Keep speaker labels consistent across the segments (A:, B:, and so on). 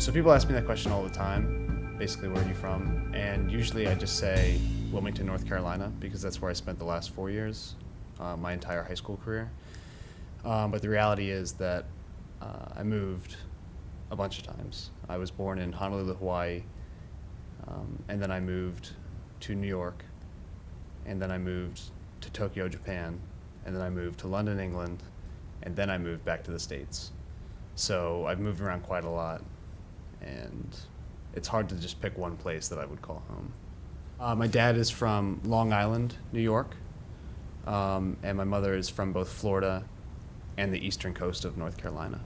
A: So people ask me that question all the time, basically, where are you from? And usually I just say Wilmington, North Carolina, because that's where I spent the last 4 years, my entire high school career. But the reality is that I moved a bunch of times. I was born in Honolulu, Hawaii, and then I moved to New York, and then I moved to Tokyo, Japan, and then I moved to London, England, and then I moved back to the States. So I've moved around quite a lot, and it's hard to just pick one place that I would call home. My dad is from Long Island, New York, and my mother is from both Florida and the eastern coast of North Carolina.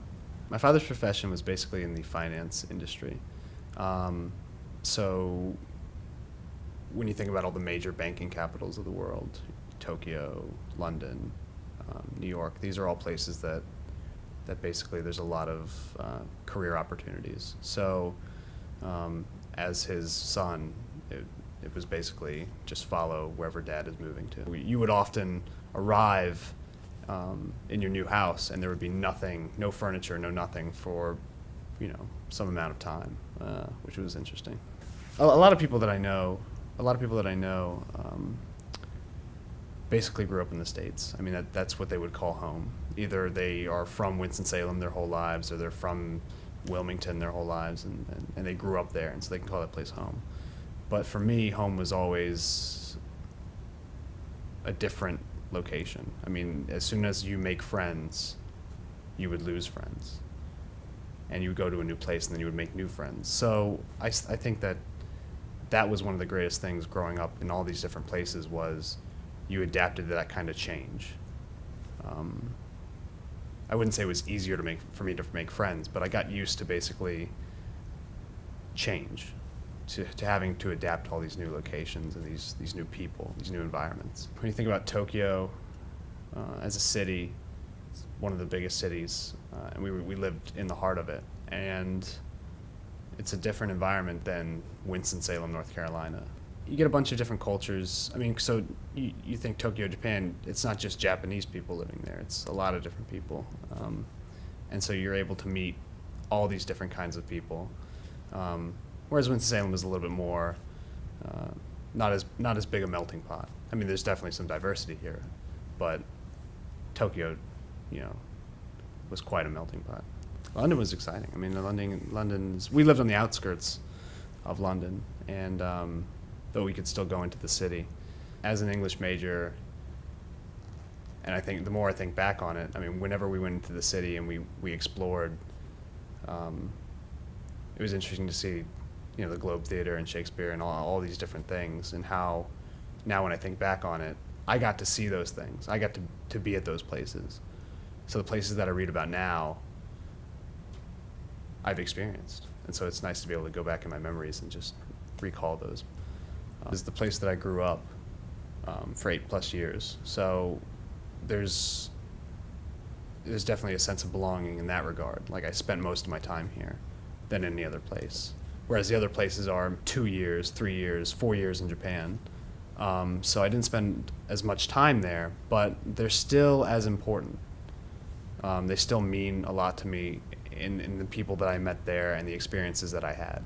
A: My father's profession was basically in the finance industry. So when you think about all the major banking capitals of the world, Tokyo, London, New York, these are all places that basically there's a lot of career opportunities. So as his son, it was basically just follow wherever dad is moving to. You would often arrive in your new house and there would be nothing, no furniture, no nothing for, some amount of time, which was interesting. A lot of people that I know basically grew up in the States. I mean, that's what they would call home. Either they are from Winston-Salem their whole lives, or they're from Wilmington their whole lives, and they grew up there, and so they can call that place home. But for me, home was always a different location. I mean, as soon as you make friends, you would lose friends. And you would go to a new place, and then you would make new friends. So I think that was one of the greatest things growing up in all these different places was you adapted to that kind of change. I wouldn't say it was easier for me to make friends, but I got used to basically change, to having to adapt to all these new locations and these new people, these new environments. When you think about Tokyo as a city, it's one of the biggest cities, and we lived in the heart of it, and it's a different environment than Winston-Salem, North Carolina. You get a bunch of different cultures. I mean, so you think Tokyo, Japan, it's not just Japanese people living there. It's a lot of different people. And so you're able to meet all these different kinds of people. Whereas Winston-Salem is a little bit more, not as big a melting pot. I mean, there's definitely some diversity here, but Tokyo, was quite a melting pot. London was exciting. I mean, we lived on the outskirts of London, and though we could still go into the city. As an English major, and I think the more I think back on it, I mean, whenever we went into the city and we explored, it was interesting to see, the Globe Theater and Shakespeare and all these different things, and how now when I think back on it, I got to see those things. I got to be at those places. So the places that I read about now, I've experienced. And so it's nice to be able to go back in my memories and just recall those. This is the place that I grew up for 8+ years. So there's definitely a sense of belonging in that regard. Like, I spent most of my time here than any other place. Whereas the other places are 2 years, 3 years, 4 years in Japan. So I didn't spend as much time there, but they're still as important. They still mean a lot to me in the people that I met there and the experiences that I had.